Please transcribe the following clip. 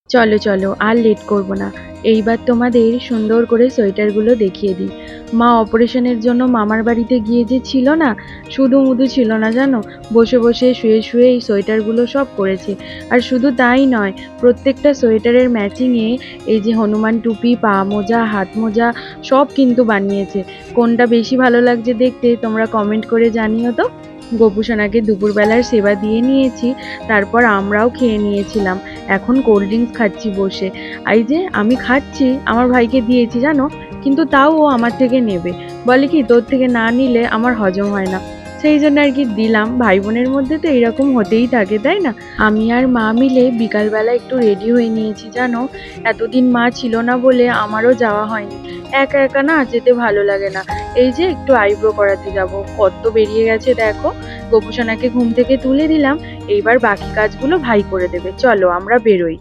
চলো চলো আর লেট করব না। এইবার তোমাদের সুন্দর করে সোয়েটারগুলো দেখিয়ে দিই। মা অপারেশনের জন্য মামার বাড়িতে গিয়ে যে ছিল না, শুধু মুধু ছিল না জানো, বসে বসে শুয়ে শুয়ে এই সোয়েটারগুলো সব করেছে। আর শুধু তাই নয়, প্রত্যেকটা সোয়েটারের ম্যাচিংয়ে এই যে হনুমান টুপি, পা মোজা, হাত মোজা সব কিন্তু বানিয়েছে। কোনটা বেশি ভালো লাগছে দেখতে তোমরা কমেন্ট করে জানিও তো। গোপুসোনাকে দুপুরবেলার সেবা দিয়ে নিয়েছি, তারপর আমরাও খেয়ে নিয়েছিলাম। এখন কোল্ড ড্রিঙ্কস খাচ্ছি বসে। এই যে আমি খাচ্ছি, আমার ভাইকে দিয়েছি জানো, কিন্তু তাও ও আমার থেকে নেবে। বলে কি তোর থেকে না নিলে আমার হজম হয় না। সেই জন্য আর কি দিলাম। ভাই বোনের মধ্যে তো এরকম হতেই থাকে, তাই না? আমি আর মা মিলে বিকালবেলা একটু রেডি হয়ে নিয়েছি জানো। এতদিন মা ছিল না বলে আমারও যাওয়া হয়নি। একা একা না যেতে ভালো লাগে না। এই যে একটু আইব্রো করাতে যাব, কত বেরিয়ে গেছে দেখো। গোপুসোনাকে ঘুম থেকে তুলে দিলাম, এইবার বাকি কাজগুলো ভাই করে দেবে। চলো আমরা বেরোই।